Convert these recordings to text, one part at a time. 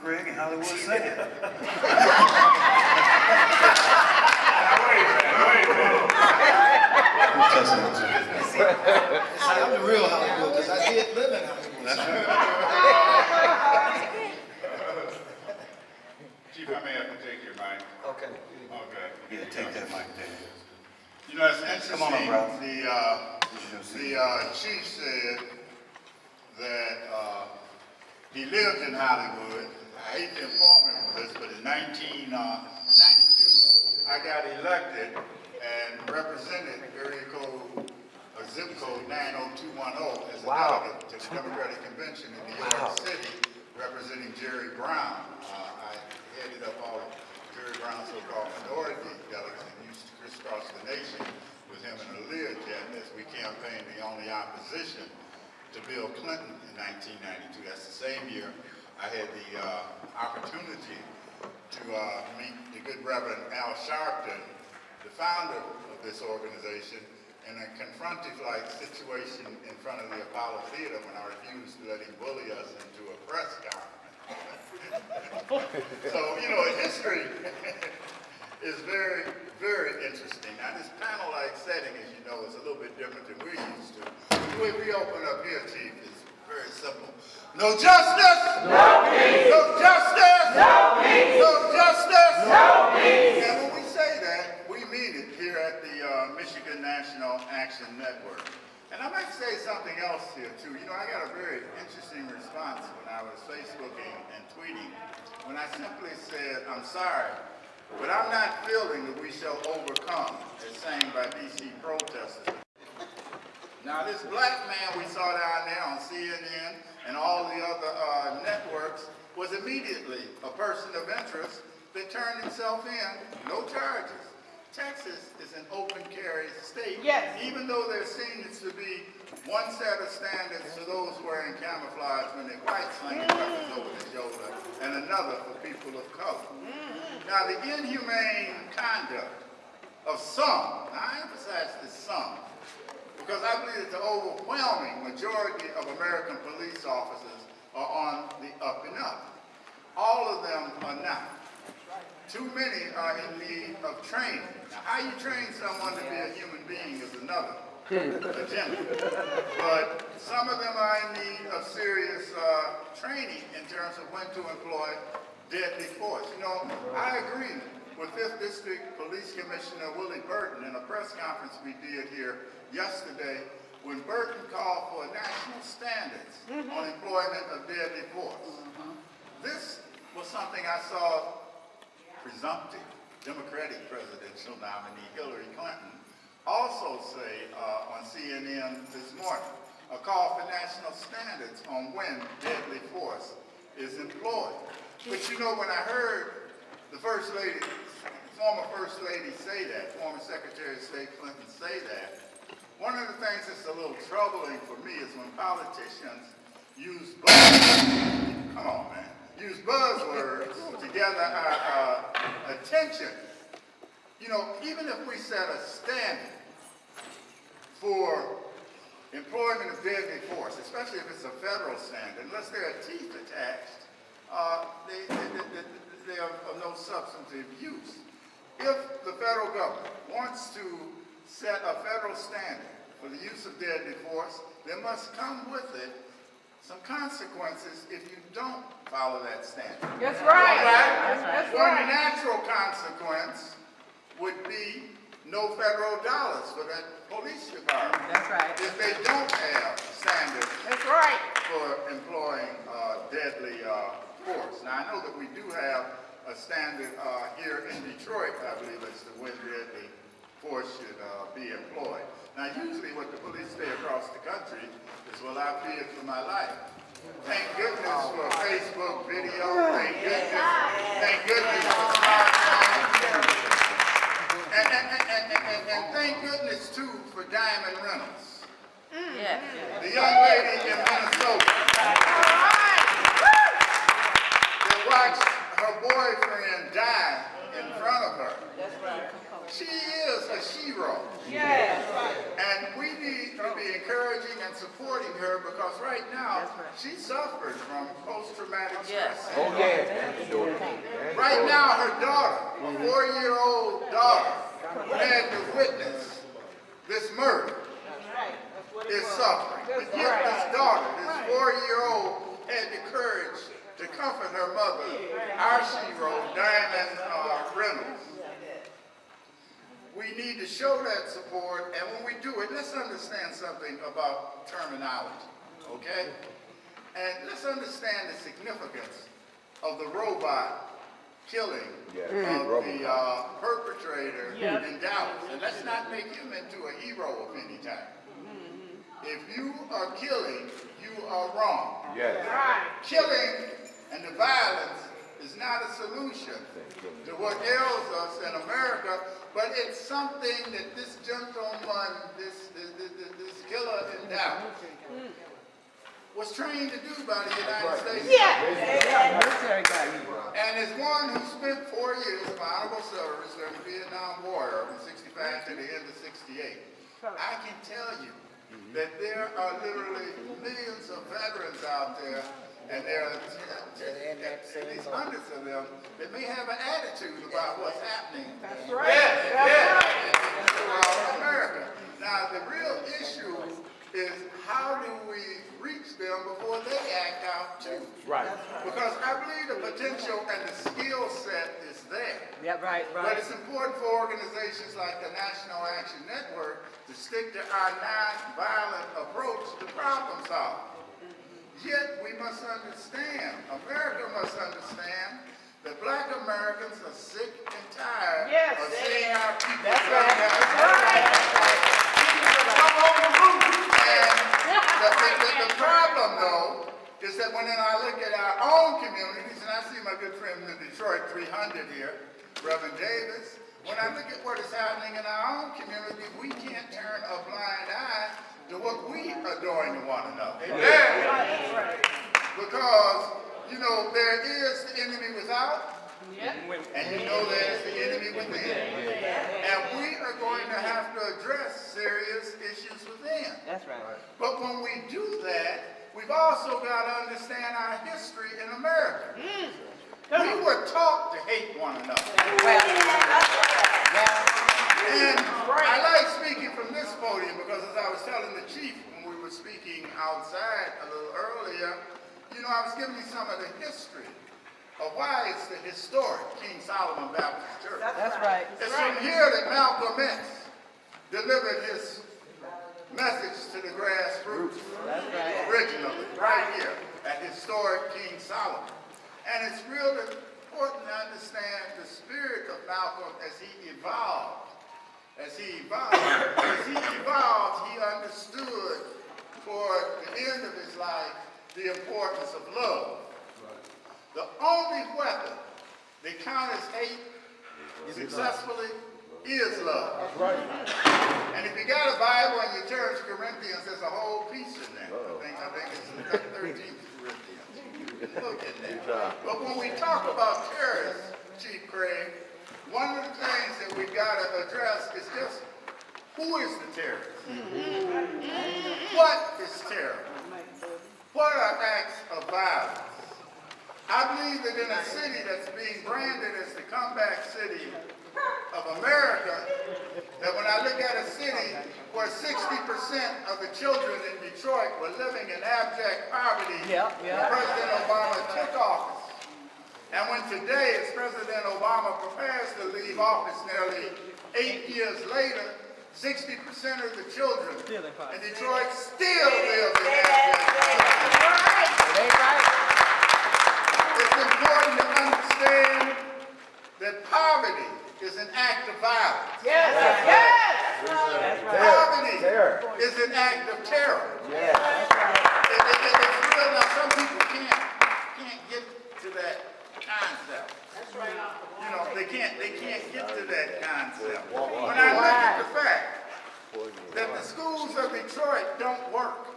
Greg and Hollywood singing. See, I'm the real Hollywood because I did live in Hollywood. That's right. Chief, I may have to take your mic. Okay. Okay. Yeah, take that mic there. You know, it's interesting. Come on up, Ralph. The chief said that he lived in Hollywood. I hate to inform him of this, but in 1992, I got elected and represented area code, or zip code 90210 as a delegate to the Democratic Convention in New York City, representing Jerry Brown. I headed up all of Jerry Brown's so-called minority delegates and used to crisscross the nation with him and a Learjet as we campaigned the only opposition to Bill Clinton in 1992. That's the same year I had the opportunity to meet the good Reverend Al Sharpton, the founder of this organization, in a confrontive-like situation in front of the Apollo Theater when I refused to let him bully us into a press conference. So, you know, history is very, very interesting. Now, this panel-like setting, as you know, is a little bit different than we're used to. The way we open up here, Chief, is very simple. No justice! No peace! No justice! No peace! No justice! No peace! And when we say that, we mean it here at the Michigan National Action Network. And I might say something else here, too. You know, I got a very interesting response when I was Facebooking and tweeting, when I simply said, I'm sorry, but I'm not feeling that we shall overcome, as sang by D.C. protesters. Now, this black man we saw down there on CNN and all the other networks was immediately a person of interest that turned himself in, no charges. Texas is an open carry state, even though there seems to be one set of standards for those wearing camouflage when they're white slinging weapons over their shoulder, and another for people of color. Now, the inhumane conduct of some, now I emphasize this some, because I believe that the overwhelming majority of American police officers are on the up and up. All of them are not. Too many are in need of training. Now, how you train someone to be a human being is another agenda. But some of them are in need of serious training in terms of when to employ deadly force. You know, I agree with 5th District Police Commissioner Willie Burton in a press conference we did here yesterday when Burton called for national standards on employment of deadly force. This was something I saw presumptive Democratic presidential nominee Hillary Clinton also say on CNN this morning, a call for national standards on when deadly force is employed. But you know, when I heard the First Lady, former First Lady say that, former Secretary of State Clinton say that, one of the things that's a little troubling for me is when politicians use buzzwords, come on man, use buzzwords to gather our attention. You know, even if we set a standard for employment of deadly force, especially if it's a federal standard, unless there are teeth attached, they are of no substantive use. If the federal government wants to set a federal standard for the use of deadly force, there must come with it some consequences if you don't follow that standard. That's right. That's right. One natural consequence would be no federal dollars for that police department. That's right. If they don't have standards That's right. for employing deadly force. Now, I know that we do have a standard here in Detroit, I believe, as to when deadly force should be employed. Now, usually what the police say across the country is, well, I feared for my life. Thank goodness for Facebook video. Thank goodness for smartphones. And thank goodness, too, for Diamond Reynolds. The young lady in Minnesota that watched her boyfriend died in front of her. That's right. She is a hero. Yes. And we need to be encouraging and supporting her because right now she suffers from post-traumatic stress. Oh, yeah. Right now her daughter, a 4-year-old daughter, who had to witness this murder, is suffering. But yet this daughter, this 4-year-old, had the courage to comfort her mother, our hero, Diamond Reynolds. We need to show that support, and when we do it, let's understand something about terminology, okay? And let's understand the significance of the robot killing of the perpetrator in Dallas. And let's not make him into a hero of any type. If you are killing, you are wrong. Yes. Killing and the violence is not a solution to what ails us in America, but it's something that this gentleman, this killer in Dallas, was trained to do by the United States. And as one who spent 4 years of honorable service during the Vietnam War from 65 to the end of 68, I can tell you that there are literally millions of veterans out there, and there are at least hundreds of them that may have an attitude about what's happening throughout America. Now, the real issue is how do we reach them before they act out too? Right. Because I believe the potential and the skill set is there. Yeah, right, But it's important for organizations like the National Action Network to stick to our non-violent approach to problem solving. Yet we must understand, America must understand, that Black Americans are sick and tired of seeing our people gunned down. And the problem, though, is that when I look at our own communities, and I see my good friend in the Detroit 300 here, Reverend Davis, when I look at what is happening in our own community, we can't turn a blind eye to what we are doing to one another. Because, you know, there is the enemy without, and you know there's the enemy within. And we are going to have to address serious issues within. That's right. But when we do that, we've also got to understand our history in America. We were taught to hate one another. And I like speaking from this podium because as I was telling the chief when we were speaking outside a little earlier, you know, I was giving you some of the history of why it's the historic King Solomon Baptist Church. That's right. It's from here that Malcolm X delivered his message to the grassroots. That's right. Originally, right here at historic King Solomon. And it's real important to understand the spirit of Malcolm as he evolved. As he evolved, he understood toward the end of his life the importance of love. The only weapon that counters hate successfully is love. That's right. And if you got a Bible and you turn to Corinthians, there's a whole piece in there. I think it's in the 13th Corinthians. You can look at that. But when we talk about terrorists, Chief Craig, one of the things that we've got to address is just who is the terrorist? What is terror? What are acts of violence? I believe that in a city that's being branded as the comeback city of America, that when I look at a city where 60% of the children in Detroit were living in abject poverty, when President Obama took office, and when today, as President Obama prepares to leave office nearly 8 years later, 60% of the children in Detroit still live in abject poverty. It's important to understand that poverty is an act of violence. Poverty is an act of terror. It's real. Now, some people can't get to that concept. You know, they can't get to that concept. When I look at the fact that the schools of Detroit don't work,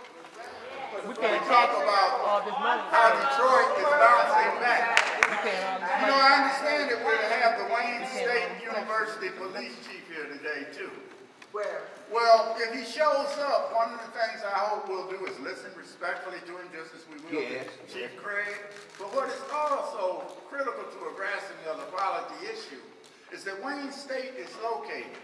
we talk about how Detroit is bouncing back. You know, University police chief here today too. Where? Well, if he shows up, one of the things I hope we'll do is listen respectfully to him, just as we will Yes. to Chief Craig. But what is also critical to a grassing of the quality issue is that Wayne State is located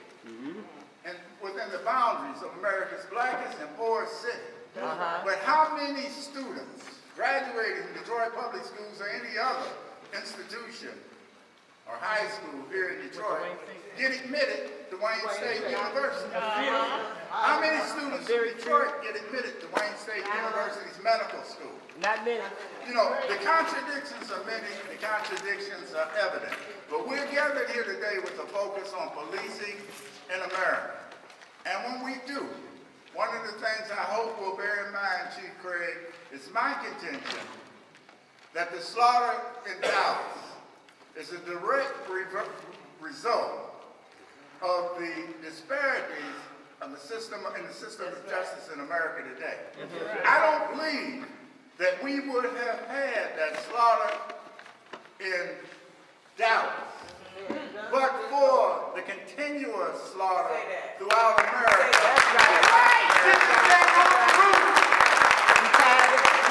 and within the boundaries of America's blackest and poorest city. But how many students graduating from Detroit Public Schools or any other institution or high school here in Detroit get admitted to Wayne State University? How many students from Detroit get admitted to Wayne State University's medical school? Not many. You know, the contradictions are many, the contradictions are evident. But we're gathered here today with a focus on policing in America. And when we do, one of the things I hope we'll bear in mind, Chief Craig, is my contention that the slaughter in Dallas is a direct result of the disparities of the system of justice in America today. I don't believe that we would have had that slaughter in Dallas but for the continuous slaughter throughout America.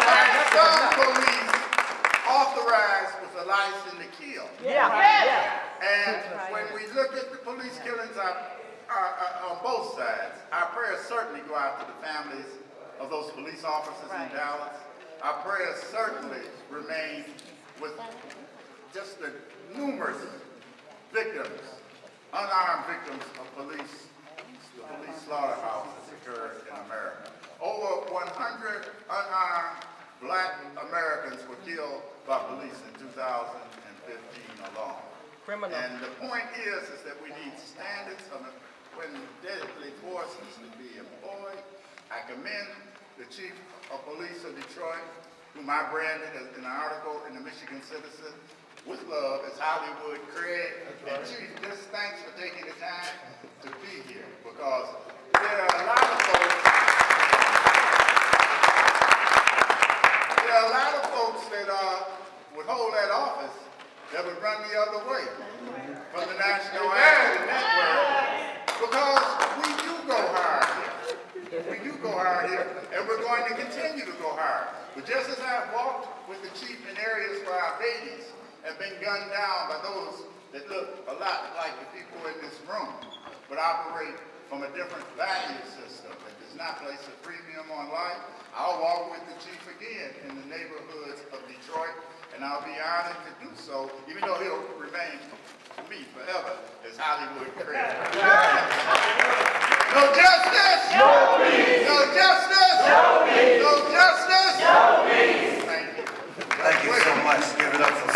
By some police authorized with a license to kill. And when we look at the police killings on both sides, our prayers certainly go out to the families of those police officers in Dallas. Our prayers certainly remain with just the numerous victims, unarmed victims of the police slaughterhouses occurred in America. Over 100 unarmed black Americans were killed by police in 2015 alone. Criminal. And the point is that we need standards of when deadly forces to be employed. I commend the Chief of Police of Detroit, whom I branded as an article in the Michigan Citizen, with love, as Hollywood Craig. And Chief, just thanks for taking the time to be here, because there are a lot of folks that would hold that office that would run the other way from the National Action Network, because we do go hard here. We do go hard here, and we're going to continue to go hard. But just as I've walked with the chief in areas where our babies have been gunned down by those that look a lot like the people in this room, but operate from a different value system that does not place a premium on life, I'll walk with the chief again in the neighborhoods of Detroit, and I'll be honored to do so, even though he'll remain to me forever as Hollywood Craig. No justice! No peace! No justice! No peace! No justice! No peace! Thank you. Thank you so much. Give it up for